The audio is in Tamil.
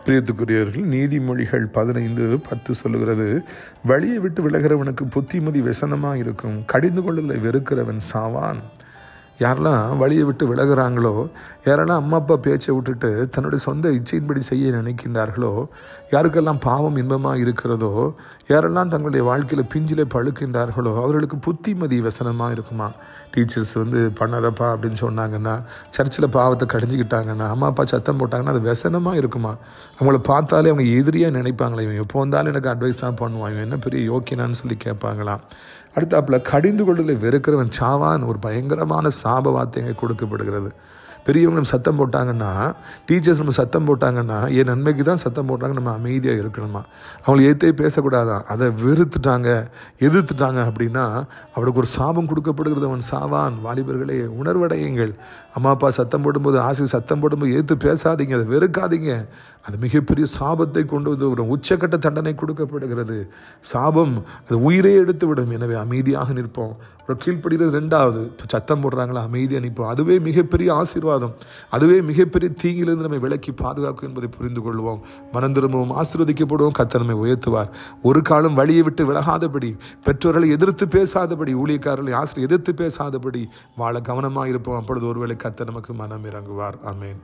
பிரியத்துக்குரியவர்கள், நீதிமொழிகள் 15:10 சொல்லுகிறது, வழியை விட்டு விலகிறவனுக்கு புத்திமதி व्यसனமாக இருக்கும், கடிந்து கொள்ளலை வெறுக்கிறவன் சாவான். யாரெல்லாம் வழியை விட்டு விலகிறாங்களோ, யாரெல்லாம் அம்மா அப்பா பேச்சை விட்டுட்டு தன்னுடைய சொந்த இச்சையின்படி செய்ய நினைக்கின்றார்களோ, யாருக்கெல்லாம் பாவம் இன்பமாக இருக்கிறதோ, யாரெல்லாம் தங்களுடைய வாழ்க்கையில் பிஞ்சிலே பழுக்கின்றார்களோ, அவர்களுக்கு புத்திமதி व्यसனமாக இருக்குமா. டீச்சர்ஸ் பண்ணாதப்பா அப்படின்னு சொன்னாங்கன்னா, சர்ச்சில் பாவத்தை கடிஞ்சிக்கிட்டாங்கன்னா, அம்மா அப்பா சத்தம் போட்டாங்கன்னா, அது व्यसனமாக இருக்குமா. அவங்கள பார்த்தாலே அவங்க எதிரியாக நினைப்பாங்களே, இவன் எப்போ வந்தாலும் எனக்கு அட்வைஸ் தான் பண்ணுவான், இவன் என்ன பெரிய யோக்கியனான்னு சொல்லி கேட்பாங்களாம். அடுத்தாப்பில் கடிந்து கொள்ளலை வெறுக்கிறவன் சாவான் ஒரு பயங்கரமான சாப வார்த்தை எங்கே கொடுக்கப்படுகிறது. பெரியவங்க நம்ம சத்தம் போட்டாங்கன்னா, டீச்சர்ஸ் நம்ம சத்தம் போட்டாங்கன்னா, என் நன்மைக்கு தான் சத்தம் போட்டாங்க, நம்ம அமைதியாக இருக்கணுமா. அவங்களை ஏற்றே பேசக்கூடாதான். அதை எதிர்த்துட்டாங்க அப்படின்னா அவளுக்கு ஒரு சாபம் கொடுக்கப்படுகிறது, அவன் சாவான். வாலிபர்களே, உணர்வடையுங்கள். அம்மா அப்பா சத்தம் போடும்போது, ஆசிரியர் சத்தம் போடும்போது ஏற்று பேசாதீங்க, அதை வெறுக்காதீங்க. அது மிகப்பெரிய சாபத்தை கொண்டு வந்து ஒரு உச்சக்கட்ட தண்டனை கொடுக்கப்படுகிறது. சாபம் அது உயிரே எடுத்து விடும். எனவே அமைதியாக நிற்போம். ஒரு கீழ்ப்படுகிறது. 2வது, சத்தம் போடுறாங்களா, அமைதியாக நிற்போம். அதுவே மிகப்பெரிய ஆசீர்வாதம், அதுவே மிகப்பெரிய தீங்கிலிருந்து நம்மை விலக்கி பாதுகாக்கும் என்பதை புரிந்து கொள்வோம். மனம் திரும்பவும், ஆசீர்வதிக்கப்படுவோம். கர்த்தர் நம்மை உயர்த்துவார். ஒரு காலம் வழியை விட்டு விலகாதபடி, பெற்றோர்களை எதிர்த்து பேசாதபடி, ஊழியக்காரர்களை ஆசிரியர் எதிர்த்து பேசாதபடி வாழ கவனமாக இருப்போம். அப்பொழுது ஒருவேளை கர்த்தர் நமக்கு மனம் இறங்குவார். ஆமென்.